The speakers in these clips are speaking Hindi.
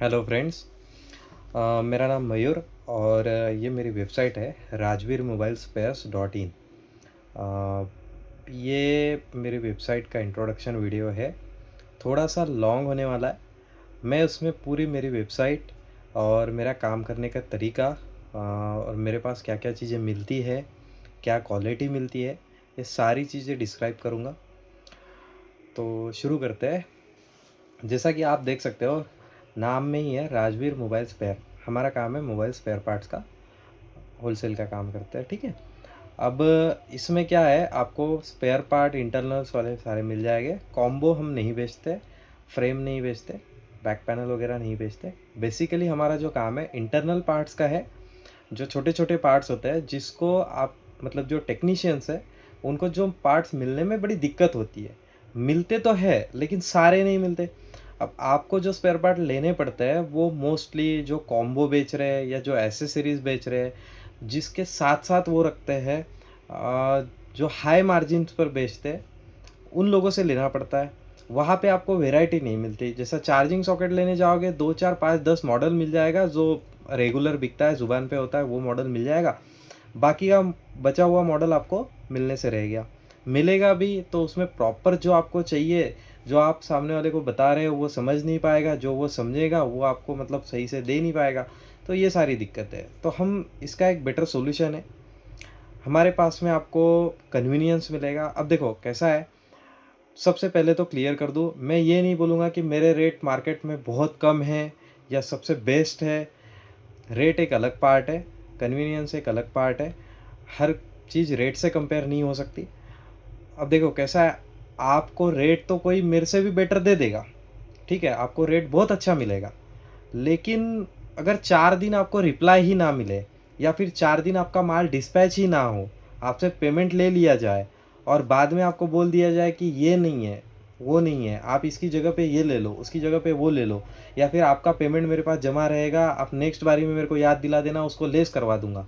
Hello friends. मेरा नाम मयूर और ये मेरी वेबसाइट है rajveermobilespares.in। ये मेरी वेबसाइट का इंट्रोडक्शन वीडियो है, थोड़ा सा लॉन्ग होने वाला है। मैं उसमें पूरी मेरी वेबसाइट और मेरा काम करने का तरीका और मेरे पास क्या क्या चीज़ें मिलती है, क्या क्वालिटी मिलती है, ये सारी चीज़ें डिस्क्राइब करूँगा। तो शुरू करते हैं। जैसा कि आप देख सकते हो, नाम में ही है राजवीर मोबाइल स्पेयर। हमारा काम है मोबाइल स्पेयर पार्ट्स का, होलसेल का काम करते हैं। ठीक है। अब इसमें क्या है, आपको स्पेयर पार्ट इंटरनल्स वाले सारे मिल जाएंगे। कॉम्बो हम नहीं बेचते, फ्रेम नहीं बेचते, बैक पैनल वगैरह नहीं बेचते। बेसिकली हमारा जो काम है इंटरनल पार्ट्स का है। जो छोटे छोटे पार्ट्स होते हैं जिसको आप मतलब जो टेक्नीशियंस है उनको जो पार्ट्स मिलने में बड़ी दिक्कत होती है। मिलते तो है लेकिन सारे नहीं मिलते। अब आपको जो स्पेयर पार्ट लेने पड़ते हैं वो मोस्टली जो कॉम्बो बेच रहे हैं या जो एसेसरीज बेच रहे हैं, जिसके साथ साथ वो रखते हैं जो हाई मार्जिन पर बेचते हैं, उन लोगों से लेना पड़ता है। वहाँ पे आपको वैरायटी नहीं मिलती। जैसा चार्जिंग सॉकेट लेने जाओगे 2 4 5 10 मॉडल मिल जाएगा, जो रेगुलर बिकता है, ज़ुबान पे होता है, वो मॉडल मिल जाएगा। बाकी का बचा हुआ मॉडल आपको मिलने से रह गया। मिलेगा भी तो उसमें प्रॉपर जो आपको चाहिए, जो आप सामने वाले को बता रहे हो वो समझ नहीं पाएगा, जो वो समझेगा वो आपको मतलब सही से दे नहीं पाएगा। तो ये सारी दिक्कत है। तो हम इसका एक बेटर सोल्यूशन है, हमारे पास में आपको कन्वीनियंस मिलेगा। अब देखो कैसा है, सबसे पहले तो क्लियर कर दूँ, मैं ये नहीं बोलूँगा कि मेरे रेट मार्केट में बहुत कम है या सबसे बेस्ट है। रेट एक अलग पार्ट है, कन्वीनियंस एक अलग पार्ट है। हर चीज़ रेट से कंपेयर नहीं हो सकती। अब देखो कैसा है, आपको रेट तो कोई मेरे से भी बेटर दे देगा, ठीक है, आपको रेट बहुत अच्छा मिलेगा। लेकिन अगर 4 दिन आपको रिप्लाई ही ना मिले या फिर 4 दिन आपका माल डिस्पैच ही ना हो, आपसे पेमेंट ले लिया जाए और बाद में आपको बोल दिया जाए कि ये नहीं है, वो नहीं है, आप इसकी जगह पे ये ले लो, उसकी जगह पे वो ले लो, या फिर आपका पेमेंट मेरे पास जमा रहेगा, आप नेक्स्ट बारी में मेरे को याद दिला देना, उसको लेस करवा दूंगा,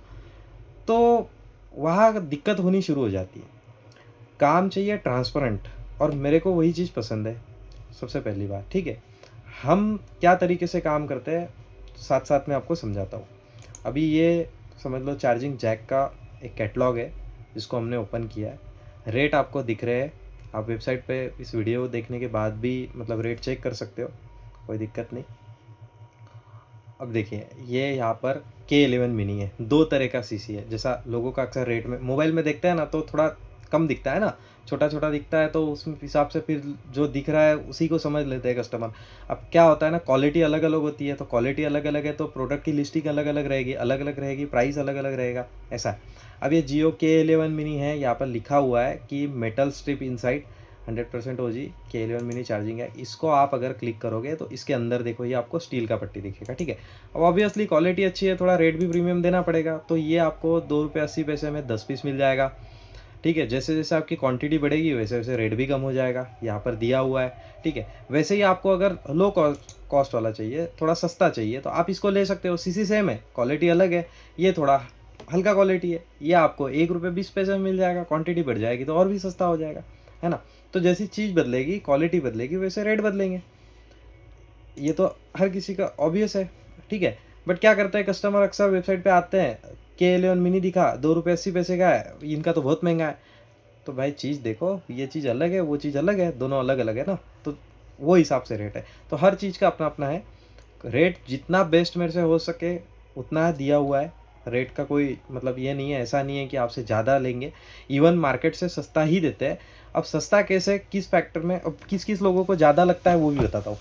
तो वहाँ दिक्कत होनी शुरू हो जाती है। काम चाहिए ट्रांसपेरेंट, और मेरे को वही चीज़ पसंद है। सबसे पहली बात, ठीक है, हम क्या तरीके से काम करते हैं साथ साथ में आपको समझाता हूँ। अभी ये समझ लो चार्जिंग जैक का एक कैटलॉग है जिसको हमने ओपन किया है। रेट आपको दिख रहे हैं, आप वेबसाइट पे इस वीडियो देखने के बाद भी मतलब रेट चेक कर सकते हो, कोई दिक्कत नहीं। अब देखिए ये यहाँ पर K11 मिनी है, 2 तरह का सीसी है। जैसा लोगों का अक्सर रेट में मोबाइल में देखते हैं ना, तो थोड़ा कम दिखता है ना, छोटा छोटा दिखता है, तो उस हिसाब से फिर जो दिख रहा है उसी को समझ लेते हैं कस्टमर। अब क्या होता है ना, क्वालिटी अलग अलग होती है, तो क्वालिटी अलग अलग है तो प्रोडक्ट की लिस्टिंग अलग अलग रहेगी, अलग अलग रहेगी, प्राइस अलग अलग रहेगा, ऐसा है। अब ये जियो K11 मिनी है, यहाँ पर लिखा हुआ है कि metal strip inside 100% OG K11 mini charging है। इसको आप अगर क्लिक करोगे तो इसके अंदर देखो ये आपको स्टील का पट्टी दिखेगा, ठीक है। अब ऑब्वियसली क्वालिटी अच्छी है, थोड़ा रेट भी प्रीमियम देना पड़ेगा, तो ये आपको 2 रुपये 80 पैसे में 10 पीस मिल जाएगा, ठीक है। जैसे जैसे आपकी क्वांटिटी बढ़ेगी वैसे वैसे रेट भी कम हो जाएगा, यहाँ पर दिया हुआ है, ठीक है। वैसे ही आपको अगर लो कॉस्ट वाला चाहिए, थोड़ा सस्ता चाहिए, तो आप इसको ले सकते हो। सीसी सेम है, क्वालिटी अलग है, ये थोड़ा हल्का क्वालिटी है, ये आपको 1 रुपये 20 पैसे में मिल जाएगा। क्वांटिटी बढ़ जाएगी तो और भी सस्ता हो जाएगा, है ना। तो जैसी चीज़ बदलेगी, क्वालिटी बदलेगी, वैसे रेट बदलेंगे, ये तो हर किसी का ऑब्वियस है, ठीक है। बट क्या करते हैं कस्टमर, अक्सर वेबसाइट पे आते हैं, K11 मिनी दिखा 2 रुपये 80 पैसे का है, इनका तो बहुत महंगा है। तो भाई चीज़ देखो, ये चीज़ अलग है, वो चीज़ अलग है, दोनों अलग अलग है ना, तो वो हिसाब से रेट है। तो हर चीज़ का अपना अपना है रेट। जितना बेस्ट मेरे से हो सके उतना दिया हुआ है। रेट का कोई मतलब ये नहीं है, ऐसा नहीं है कि आपसे ज़्यादा लेंगे, इवन मार्केट से सस्ता ही देते हैं। अब सस्ता कैसे, किस फैक्टर में, अब किस किस लोगों को ज़्यादा लगता है वो भी बताता हूँ।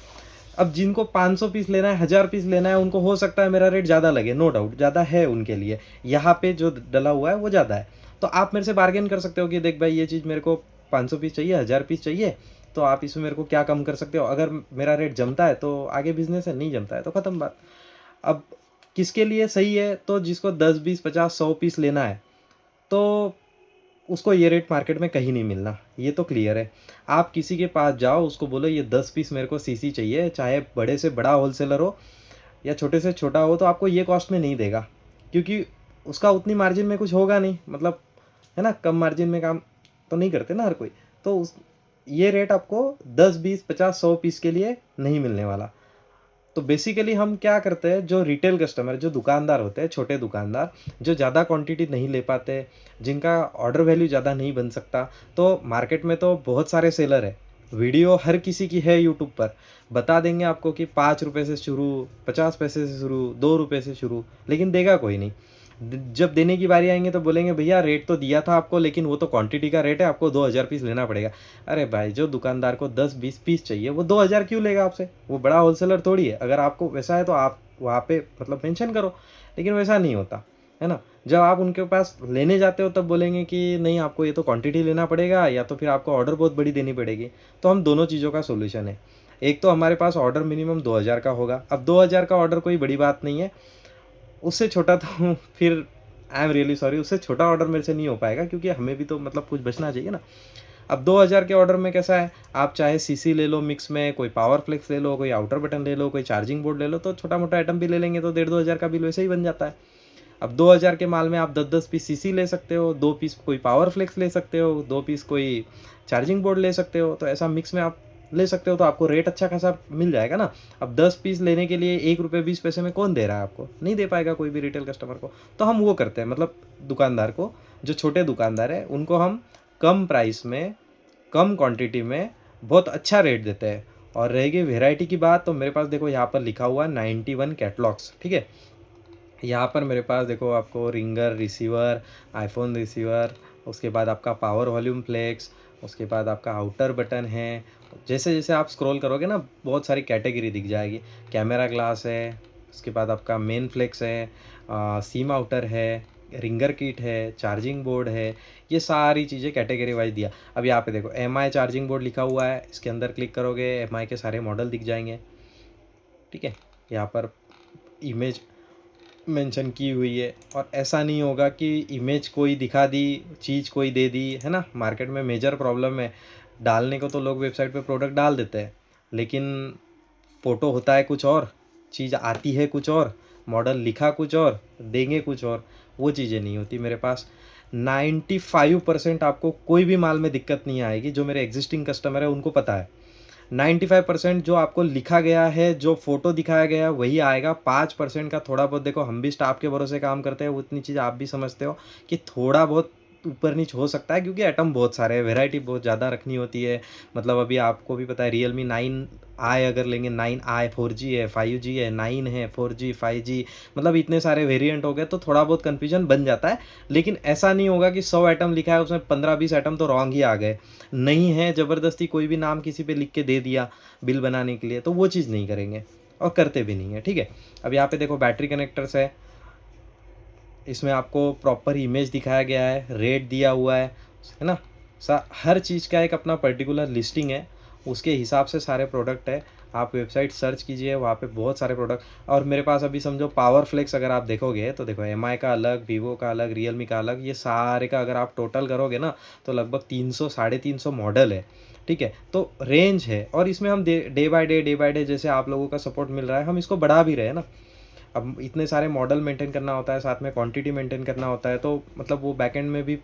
अब जिनको 500 पीस लेना है, 1000 पीस लेना है, उनको हो सकता है मेरा रेट ज़्यादा लगे, नो डाउट ज़्यादा है उनके लिए, यहाँ पे जो डला हुआ है वो ज़्यादा है। तो आप मेरे से बार्गेन कर सकते हो कि देख भाई ये चीज़ मेरे को 500 पीस चाहिए, 1000 पीस चाहिए, तो आप इसमें मेरे को क्या कम कर सकते हो। अगर मेरा रेट जमता है तो आगे बिजनेस है, नहीं जमता है तो ख़त्म बात। अब किसके लिए सही है, तो जिसको 10 20 50 100 पीस लेना है, तो उसको ये रेट मार्केट में कहीं नहीं मिलना, ये तो क्लियर है। आप किसी के पास जाओ, उसको बोलो ये 10 पीस मेरे को सीसी चाहिए, चाहे बड़े से बड़ा होलसेलर हो या छोटे से छोटा हो, तो आपको ये कॉस्ट में नहीं देगा, क्योंकि उसका उतनी मार्जिन में कुछ होगा नहीं, मतलब है ना, कम मार्जिन में काम तो नहीं करते ना हर कोई। तो ये रेट आपको 10 20 50 100 पीस के लिए नहीं मिलने वाला। तो बेसिकली हम क्या करते हैं, जो रिटेल कस्टमर, जो दुकानदार होते हैं, छोटे दुकानदार, जो ज़्यादा क्वांटिटी नहीं ले पाते, जिनका ऑर्डर वैल्यू ज़्यादा नहीं बन सकता, तो मार्केट में तो बहुत सारे सेलर है। वीडियो हर किसी की है यूट्यूब पर, बता देंगे आपको कि 5 रुपए से शुरू, 50 पैसे से शुरू, 2 रुपए से शुरू, लेकिन देगा कोई नहीं। जब देने की बारी आएंगे तो बोलेंगे भैया रेट तो दिया था आपको, लेकिन वो तो क्वांटिटी का रेट है, आपको 2000 पीस लेना पड़ेगा। अरे भाई, जो दुकानदार को 10-20 पीस चाहिए वो 2000 क्यों लेगा आपसे? वो बड़ा होलसेलर थोड़ी है। अगर आपको वैसा है तो आप वहाँ पे मतलब मेंशन करो, लेकिन वैसा नहीं होता है ना। जब आप उनके पास लेने जाते हो तब बोलेंगे कि नहीं, आपको ये तो क्वांटिटी लेना पड़ेगा, या तो फिर आपको ऑर्डर बहुत बड़ी देनी पड़ेगी। तो हम दोनों चीज़ों का सोल्यूशन है। एक तो हमारे पास ऑर्डर मिनिमम 2000 का होगा। अब 2000 का ऑर्डर कोई बड़ी बात नहीं है, उससे छोटा तो फिर आई एम रियली सॉरी, उससे छोटा ऑर्डर मेरे से नहीं हो पाएगा, क्योंकि हमें भी तो मतलब कुछ बचना चाहिए ना। अब 2000 के ऑर्डर में कैसा है, आप चाहे सीसी ले लो मिक्स में, कोई पावर फ्लेक्स ले लो, कोई आउटर बटन ले लो, कोई चार्जिंग बोर्ड ले लो, तो छोटा मोटा आइटम भी ले लेंगे तो 1500 का बिल वैसे ही बन जाता है। अब 2000 के माल में आप 10-10 पीस सीसी ले सकते हो, 2 पीस कोई पावर फ्लेक्स ले सकते हो, 2 पीस कोई चार्जिंग बोर्ड ले सकते हो, तो ऐसा मिक्स में आप ले सकते हो, तो आपको रेट अच्छा खासा मिल जाएगा ना। अब 10 पीस लेने के लिए 1 रुपये 20 पैसे में कौन दे रहा है आपको? नहीं दे पाएगा कोई भी रिटेल कस्टमर को। तो हम वो करते हैं, मतलब दुकानदार को, जो छोटे दुकानदार है उनको हम कम प्राइस में, कम क्वांटिटी में बहुत अच्छा रेट देते हैं। और रहेगी वेराइटी की बात, तो मेरे पास देखो यहाँ पर लिखा हुआ है 91 कैटलॉग्स, ठीक है। यहाँ पर मेरे पास देखो आपको रिंगर रिसीवर, आईफोन रिसीवर, उसके बाद आपका पावर वॉल्यूम फ्लेक्स, उसके बाद आपका आउटर बटन है। जैसे जैसे आप स्क्रॉल करोगे ना, बहुत सारी कैटेगरी दिख जाएगी। कैमरा ग्लास है, उसके बाद आपका मेन फ्लेक्स है, सीम आउटर है, रिंगर किट है, चार्जिंग बोर्ड है। ये सारी चीज़ें कैटेगरी वाइज दिया। अब यहाँ पे देखो एम चार्जिंग बोर्ड लिखा हुआ है, इसके अंदर क्लिक करोगे एम के सारे मॉडल दिख जाएंगे, ठीक है। यहाँ पर इमेज मेंशन की हुई है, और ऐसा नहीं होगा कि इमेज कोई दिखा दी, चीज़ कोई दे दी, है ना। मार्केट में मेजर प्रॉब्लम है, डालने को तो लोग वेबसाइट पे प्रोडक्ट डाल देते हैं, लेकिन फ़ोटो होता है कुछ और, चीज़ आती है कुछ और, मॉडल लिखा कुछ और, देंगे कुछ और। वो चीज़ें नहीं होती मेरे पास। 95% आपको कोई भी माल में दिक्कत नहीं आएगी। जो मेरे एग्जिस्टिंग कस्टमर है उनको पता है, 95% जो आपको लिखा गया है, जो फ़ोटो दिखाया गया है वही आएगा। 5% का थोड़ा बहुत, देखो हम भी स्टाफ के भरोसे काम करते हैं, उतनी चीज़ आप भी समझते हो कि थोड़ा बहुत ऊपर नीच हो सकता है, क्योंकि आइटम बहुत सारे हैं, वैरायटी बहुत ज़्यादा रखनी होती है। मतलब अभी आपको भी पता है, रियलमी 9i अगर लेंगे, 9i 4G है, 5G है, 9 है, 4G 5G, मतलब इतने सारे वेरिएंट हो गए, तो थोड़ा बहुत कन्फ्यूजन बन जाता है। लेकिन ऐसा नहीं होगा कि 100 आइटम लिखा है, उसमें 15-20 आइटम तो रॉन्ग ही आ गए। नहीं है ज़बरदस्ती कोई भी नाम किसी पे लिख के दे दिया बिल बनाने के लिए, तो वो चीज़ नहीं करेंगे और करते भी नहीं है, ठीक है। अब यहाँ पे देखो बैटरी कनेक्टर्स है, इसमें आपको प्रॉपर इमेज दिखाया गया है, रेट दिया हुआ है ना। हर चीज़ का एक अपना पर्टिकुलर लिस्टिंग है, उसके हिसाब से सारे प्रोडक्ट है। आप वेबसाइट सर्च कीजिए, वहाँ पे बहुत सारे प्रोडक्ट। और मेरे पास अभी समझो पावर फ्लेक्स अगर आप देखोगे तो देखो एम का अलग, वीवो का अलग, रियलमी का अलग, ये सारे का अगर आप टोटल करोगे ना तो लगभग 300 350 मॉडल है, ठीक है। तो रेंज है, और इसमें हम डे बाय डे जैसे आप लोगों का सपोर्ट मिल रहा है, हम इसको बढ़ा भी रहे हैं ना। अब इतने सारे मॉडल मेंटेन करना होता है, साथ में क्वांटिटी मेंटेन करना होता है, तो मतलब वो बैकएंड में भी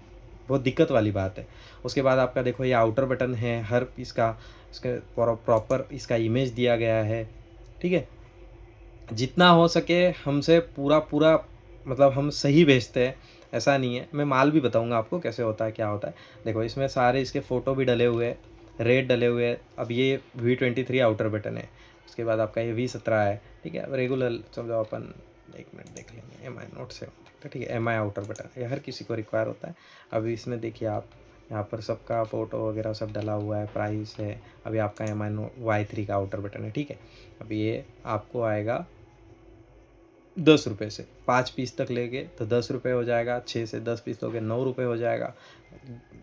बहुत दिक्कत वाली बात है। उसके बाद आपका देखो ये आउटर बटन है, हर पीस का इसका प्रॉपर इसका इमेज दिया गया है, ठीक है। जितना हो सके हमसे पूरा पूरा, मतलब हम सही भेजते हैं, ऐसा नहीं है। मैं माल भी बताऊंगा आपको कैसे होता है, क्या होता है। देखो इसमें सारे इसके फ़ोटो भी डले हुए हैं, रेट डले हुए हैं। अब ये V23 आउटर बटन है, उसके बाद आपका ये V17 है, ठीक है। अब रेगुलर समझो अपन 1 मिनट देख लेंगे, MI Note 7, ठीक है। MI आउटर बटन ये हर किसी को रिक्वायर होता है। अभी इसमें देखिए आप, यहाँ पर सबका फ़ोटो वगैरह सब डला हुआ है, प्राइस है। अभी आपका MI Y3 का आउटर बटन है, ठीक है। अभी ये आपको आएगा 10 रुपये से, 5 पीस तक लेंगे तो 10 रुपये हो जाएगा, 6 से 10 पीस लोगे 9 रुपये हो जाएगा,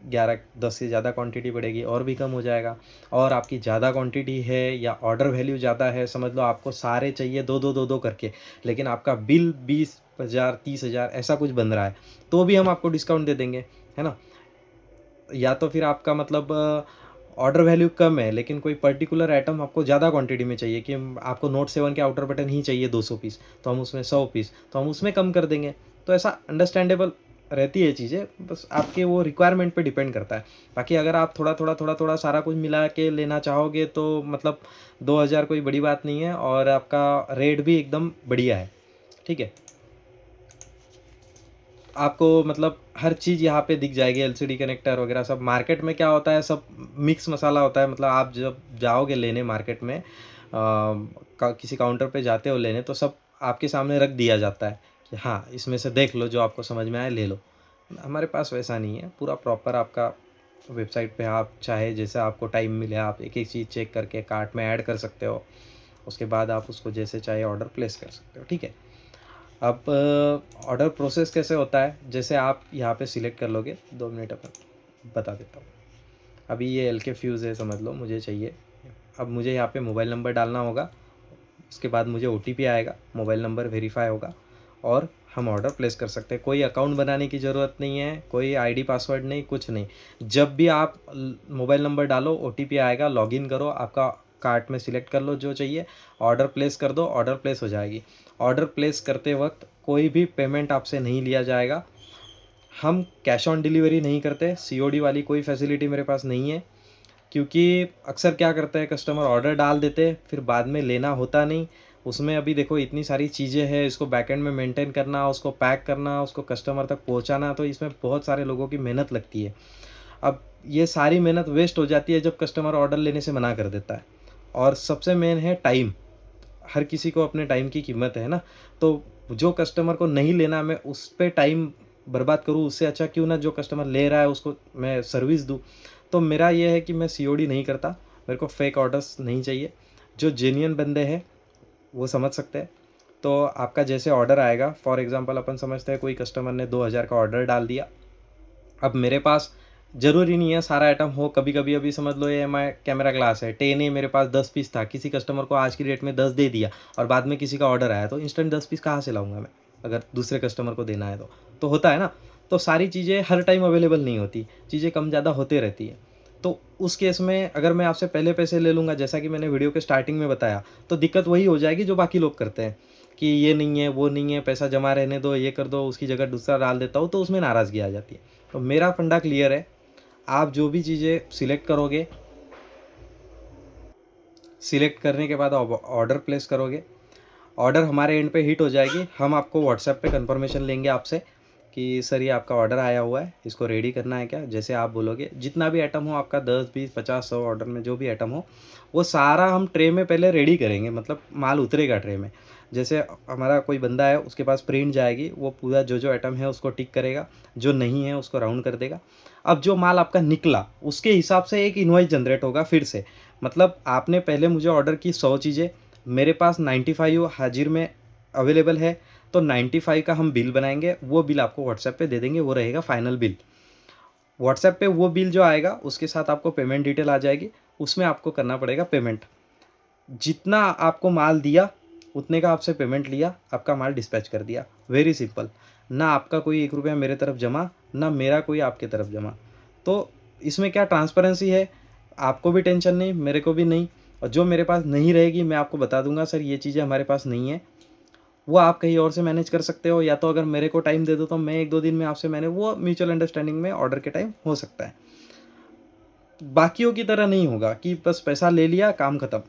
11-10 से ज़्यादा क्वांटिटी बढ़ेगी और भी कम हो जाएगा। और आपकी ज़्यादा क्वांटिटी है या ऑर्डर वैल्यू ज़्यादा है, समझ लो आपको सारे चाहिए दो करके, लेकिन आपका बिल 20,000 30,000 ऐसा कुछ बन रहा है, तो भी हम आपको डिस्काउंट दे देंगे, है ना। या तो फिर आपका मतलब ऑर्डर वैल्यू कम है, लेकिन कोई पर्टिकुलर आइटम आपको ज़्यादा क्वांटिटी में चाहिए, कि आपको Note 7 के आउटर बटन ही चाहिए 200 पीस, तो हम उसमें 100 पीस, तो हम उसमें कम कर देंगे। तो ऐसा अंडरस्टैंडेबल रहती है चीज़ें, बस आपके वो रिक्वायरमेंट पे डिपेंड करता है। बाकी अगर आप थोड़ा-थोड़ा सारा कुछ मिला के लेना चाहोगे तो मतलब 2000 कोई बड़ी बात नहीं है और आपका रेट भी एकदम बढ़िया है, ठीक है? आपको मतलब हर चीज़ यहाँ पे दिख जाएगी, एलसीडी कनेक्टर वगैरह सब। मार्केट में क्या होता है, सब मिक्स मसाला होता है, मतलब आप जब जाओगे लेने मार्केट में किसी काउंटर पे जाते हो लेने, तो सब आपके सामने रख दिया जाता है कि हाँ, इसमें से देख लो, जो आपको समझ में आए ले लो। हमारे पास वैसा नहीं है, पूरा प्रॉपर आपका वेबसाइट पे आप चाहे जैसे आपको टाइम मिले आप एक एक चीज़ चेक करके कार्ट में ऐड कर सकते हो। उसके बाद आप उसको जैसे चाहे ऑर्डर प्लेस कर सकते हो, ठीक है? अब ऑर्डर प्रोसेस कैसे होता है, जैसे आप यहाँ पे सिलेक्ट कर लोगे, 2 मिनट अपन बता देता हूँ। अभी ये एल के फ्यूज़ है, समझ लो मुझे चाहिए। अब मुझे यहाँ पे मोबाइल नंबर डालना होगा, उसके बाद मुझे ओटीपी आएगा, मोबाइल नंबर वेरीफाई होगा और हम ऑर्डर प्लेस कर सकते हैं। कोई अकाउंट बनाने की ज़रूरत नहीं है, कोई आईडी पासवर्ड नहीं, कुछ नहीं। जब भी आप मोबाइल नंबर डालो, ओटीपी आएगा, लॉगिन करो, आपका कार्ट में सिलेक्ट कर लो जो चाहिए, ऑर्डर प्लेस कर दो, ऑर्डर प्लेस हो जाएगी। ऑर्डर प्लेस करते वक्त कोई भी पेमेंट आपसे नहीं लिया जाएगा। हम कैश ऑन डिलीवरी नहीं करते, सीओडी वाली कोई फैसिलिटी मेरे पास नहीं है, क्योंकि अक्सर क्या करते हैं कस्टमर, ऑर्डर डाल देते फिर बाद में लेना होता नहीं। उसमें अभी देखो इतनी सारी चीज़ें हैं, इसको बैकएंड में मेंटेन करना, उसको पैक करना, उसको कस्टमर तक पहुंचाना, तो इसमें बहुत सारे लोगों की मेहनत लगती है। अब ये सारी मेहनत वेस्ट हो जाती है जब कस्टमर ऑर्डर लेने से मना कर देता है। और सबसे मेन है टाइम। हर किसी को अपने टाइम की कीमत है ना, तो जो कस्टमर को नहीं लेना मैं उस पे टाइम बर्बाद करूँ, उससे अच्छा क्यों ना जो कस्टमर ले रहा है उसको मैं सर्विस दूँ। तो मेरा ये है कि मैं सीओडी नहीं करता, मेरे को फेक ऑर्डर्स नहीं चाहिए। जो जेन्युइन बंदे हैं वो समझ सकते हैं। तो आपका जैसे ऑर्डर आएगा, फॉर एग्जांपल अपन समझते हैं कोई कस्टमर ने 2000 का ऑर्डर डाल दिया। अब मेरे पास ज़रूरी नहीं है सारा आइटम हो, कभी कभी अभी समझ लो ये मैं कैमरा ग्लास है, 10 है, मेरे पास 10 पीस था, किसी कस्टमर को आज की डेट में 10 दे दिया और बाद में किसी का ऑर्डर आया, तो इंस्टेंट 10 पीस कहाँ से लाऊंगा मैं, अगर दूसरे कस्टमर को देना है तो होता है ना। तो सारी चीज़ें हर टाइम अवेलेबल नहीं होती, चीज़ें कम ज़्यादा होते रहती है। तो उस केस में अगर मैं आपसे पहले पैसे ले लूँगा, जैसा कि मैंने वीडियो के स्टार्टिंग में बताया, तो दिक्कत वही हो जाएगी जो बाकी लोग करते हैं कि ये नहीं है, वो नहीं है, पैसा जमा रहने दो, ये कर दो, उसकी जगह दूसरा डाल देता हूँ, तो उसमें नाराज़गी आ जाती है। तो मेरा फंडा क्लियर है, आप जो भी चीज़ें सिलेक्ट करोगे, सिलेक्ट करने के बाद ऑर्डर प्लेस करोगे, ऑर्डर हमारे एंड पे हिट हो जाएगी, हम आपको व्हाट्सएप पे कंफर्मेशन लेंगे आपसे कि सर ये आपका ऑर्डर आया हुआ है, इसको रेडी करना है क्या, जैसे आप बोलोगे। जितना भी आइटम हो आपका, 10 20 50 100 ऑर्डर में जो भी आइटम हो, वो सारा हम ट्रे में पहले रेडी करेंगे, मतलब माल उतरेगा ट्रे में। जैसे हमारा कोई बंदा है, उसके पास प्रिंट जाएगी, वो पूरा जो जो आइटम है उसको टिक करेगा, जो नहीं है उसको राउंड कर देगा। अब जो माल आपका निकला उसके हिसाब से एक इनवॉइस जनरेट होगा फिर से। मतलब आपने पहले मुझे ऑर्डर की 100 चीज़ें, मेरे पास 95 हाजिर में अवेलेबल है, तो 95 का हम बिल बनाएंगे, वो बिल आपको व्हाट्सएप पे दे देंगे, वो रहेगा फाइनल बिल। व्हाट्सएप पे वो बिल जो आएगा उसके साथ आपको पेमेंट डिटेल आ जाएगी, उसमें आपको करना पड़ेगा पेमेंट। जितना आपको माल दिया उतने का आपसे पेमेंट लिया, आपका माल डिस्पैच कर दिया, वेरी सिंपल। ना आपका कोई 1 रुपया मेरे तरफ जमा, ना मेरा कोई आपके तरफ जमा। तो इसमें क्या ट्रांसपेरेंसी है, आपको भी टेंशन नहीं, मेरे को भी नहीं। और जो मेरे पास नहीं रहेगी मैं आपको बता दूंगा सर ये चीज़ें हमारे पास नहीं है, वो आप कहीं और से मैनेज कर सकते हो, या तो अगर मेरे को टाइम दे दो तो मैं 1 2 दिन में आपसे मैंने वो म्यूचुअल अंडरस्टैंडिंग में ऑर्डर के टाइम हो सकता है। बाकियों की तरह नहीं होगा कि बस पैसा ले लिया काम खत्म।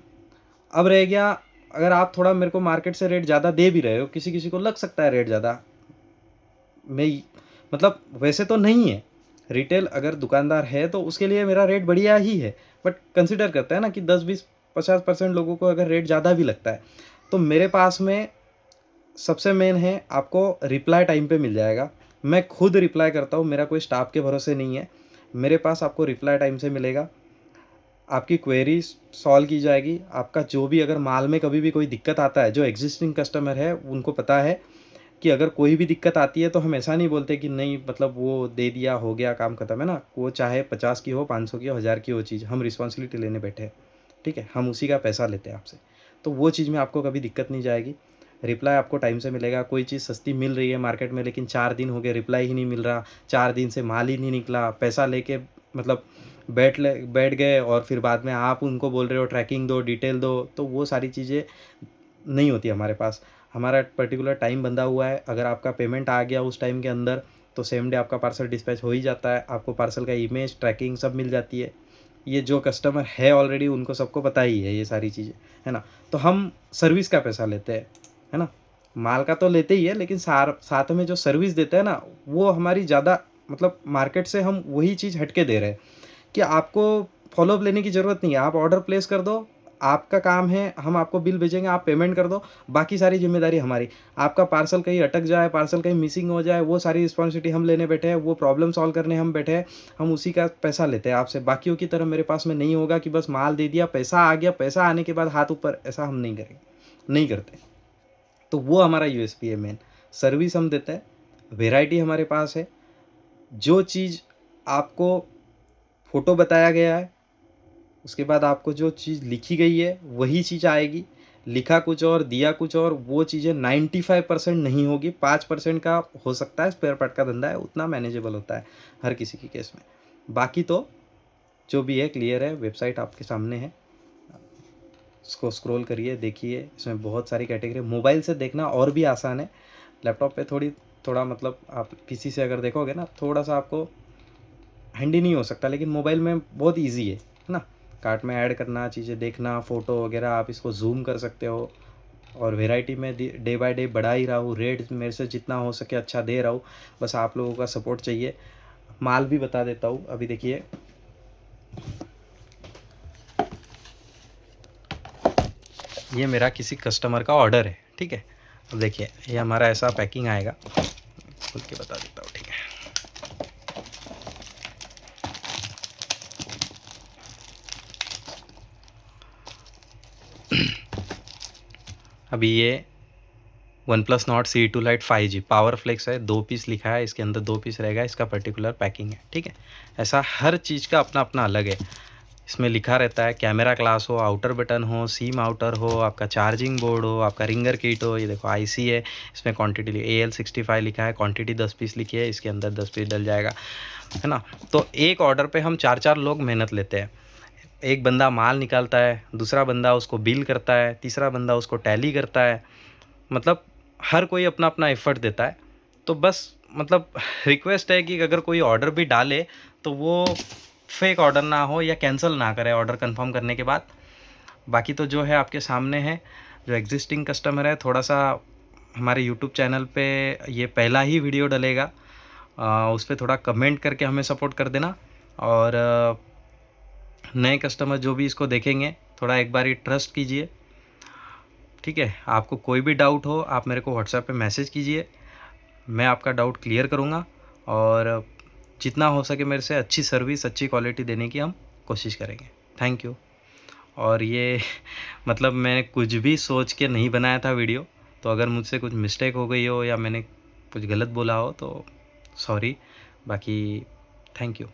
अब रह गया, अगर आप थोड़ा मेरे को मार्केट से रेट ज़्यादा दे भी रहे हो, किसी किसी को लग सकता है रेट ज़्यादा, मैं मतलब वैसे तो नहीं है, रिटेल अगर दुकानदार है तो उसके लिए मेरा रेट बढ़िया ही है, बट कंसिडर करते हैं ना कि 10 20 50% लोगों को अगर रेट ज़्यादा भी लगता है, तो मेरे पास में सबसे मेन है आपको रिप्लाई टाइम पे मिल जाएगा। मैं खुद रिप्लाई करता हूँ, मेरा कोई स्टाफ के भरोसे नहीं है, मेरे पास आपको रिप्लाई टाइम से मिलेगा, आपकी क्वेरी सॉल्व की जाएगी। आपका जो भी अगर माल में कभी भी कोई दिक्कत आता है, जो एग्जिस्टिंग कस्टमर है उनको पता है कि अगर कोई भी दिक्कत आती है तो हम ऐसा नहीं बोलते कि नहीं मतलब वो दे दिया हो गया काम खत्म, है ना। वो चाहे 50 की हो, 500 की हो, 1000 की हो चीज़, हम रिस्पॉन्सिबिलिटी लेने बैठे हैं, ठीक है, हम उसी का पैसा लेते हैं आपसे। तो वो चीज़ में आपको कभी दिक्कत नहीं जाएगी। रिप्लाई आपको टाइम से मिलेगा। कोई चीज़ सस्ती मिल रही है मार्केट में लेकिन 4 दिन हो गए रिप्लाई ही नहीं मिल रहा, 4 दिन से माल ही नहीं निकला, पैसा लेके मतलब बैठ गए और फिर बाद में आप उनको बोल रहे हो ट्रैकिंग दो, डिटेल दो, तो वो सारी चीज़ें नहीं होती हमारे पास। हमारा पर्टिकुलर टाइम बंधा हुआ है, अगर आपका पेमेंट आ गया उस टाइम के अंदर तो सेम डे आपका पार्सल डिस्पैच हो ही जाता है, आपको पार्सल का इमेज ट्रैकिंग सब मिल जाती है। ये जो कस्टमर है ऑलरेडी उनको सबको पता ही है ये सारी चीज़ें, है ना। तो हम सर्विस का पैसा लेते हैं, है ना। माल का तो लेते ही है, लेकिन साथ में जो सर्विस देते हैं ना, वो हमारी ज़्यादा मतलब मार्केट से हम वही चीज़ हट के दे रहे हैं कि आपको फॉलोअप लेने की ज़रूरत नहीं है। आप ऑर्डर प्लेस कर दो, आपका काम है, हम आपको बिल भेजेंगे, आप पेमेंट कर दो, बाकी सारी जिम्मेदारी हमारी। आपका पार्सल कहीं अटक जाए, पार्सल कहीं मिसिंग हो जाए, वो सारी रिस्पॉन्सिबिलिटी हम लेने बैठे हैं, वो प्रॉब्लम सॉल्व करने हम बैठे हैं, हम उसी का पैसा लेते हैं आपसे। बाकियों की तरह मेरे पास में नहीं होगा कि बस माल दे दिया, पैसा आ गया, पैसा आने के बाद हाथ ऊपर, ऐसा हम नहीं करेंगे, नहीं करते। तो वो हमारा यूएसपी है मेन। सर्विस हम देते हैं, वेराइटी हमारे पास है। जो चीज़ आपको फ़ोटो बताया गया है, उसके बाद आपको जो चीज़ लिखी गई है वही चीज़ आएगी। लिखा कुछ और, दिया कुछ और, वो चीज़ें 95% नहीं होगी। 5% का हो सकता है, स्पेयर पार्ट का धंधा है, उतना मैनेजेबल होता है हर किसी के केस में। बाकी तो जो भी है क्लियर है, वेबसाइट आपके सामने है, इसको स्क्रॉल करिए, देखिए, इसमें बहुत सारी कैटेगरी। मोबाइल से देखना और भी आसान है, लैपटॉप पे थोड़ा मतलब आप पीसी से अगर देखोगे ना, थोड़ा सा आपको हैंडी नहीं हो सकता, लेकिन मोबाइल में बहुत ईजी है ना। कार्ट में ऐड करना, चीज़ें देखना, फ़ोटो वगैरह, आप इसको जूम कर सकते हो। और वैरायटी में डे बाय डे बढ़ा ही रहा हूँ, रेट मेरे से जितना हो सके अच्छा दे रहा हूँ, बस आप लोगों का सपोर्ट चाहिए। माल भी बता देता हूँ, अभी देखिए, ये मेरा किसी कस्टमर का ऑर्डर है, ठीक है। अब देखिए, ये हमारा ऐसा पैकिंग आएगा, खुल के बता देता हूँ, ठीक है। अभी ये OnePlus Nord C2 Lite 5G power flex है, 2 पीस लिखा है, इसके अंदर 2 पीस रहेगा, इसका पर्टिकुलर पैकिंग है, ठीक है। ऐसा हर चीज़ का अपना अपना अलग है। इसमें लिखा रहता है कैमरा ग्लास हो, आउटर बटन हो, सीम आउटर हो, आपका चार्जिंग बोर्ड हो, आपका रिंगर किट हो। ये देखो आईसी है, इसमें क्वांटिटी AL65 लिखा है, क्वांटिटी 10 पीस लिखी है, इसके अंदर 10 पीस डल जाएगा, है ना। तो एक ऑर्डर पे हम 4-4 लोग मेहनत लेते हैं। एक बंदा माल निकालता है, दूसरा बंदा उसको बिल करता है, तीसरा बंदा उसको टैली करता है। मतलब हर कोई अपना अपना एफर्ट देता है। तो बस मतलब रिक्वेस्ट है कि अगर कोई ऑर्डर भी डाले तो वो फेक ऑर्डर ना हो या कैंसिल ना करे ऑर्डर कंफर्म करने के बाद। बाकी तो जो है आपके सामने है। जो एग्जिस्टिंग कस्टमर है, थोड़ा सा हमारे यूट्यूब चैनल पे ये पहला ही वीडियो डलेगा, उस पर थोड़ा कमेंट करके हमें सपोर्ट कर देना। और नए कस्टमर जो भी इसको देखेंगे, थोड़ा एक बार ट्रस्ट कीजिए, ठीक है। आपको कोई भी डाउट हो, आप मेरे को व्हाट्सएप पे मैसेज कीजिए, मैं आपका डाउट क्लियर करूँगा। और जितना हो सके मेरे से अच्छी सर्विस, अच्छी क्वालिटी देने की हम कोशिश करेंगे। Thank you. और ये मतलब मैं कुछ भी सोच के नहीं बनाया था वीडियो, तो अगर मुझसे कुछ मिस्टेक हो गई हो या मैंने कुछ गलत बोला हो तो सॉरी। बाकी थैंक यू।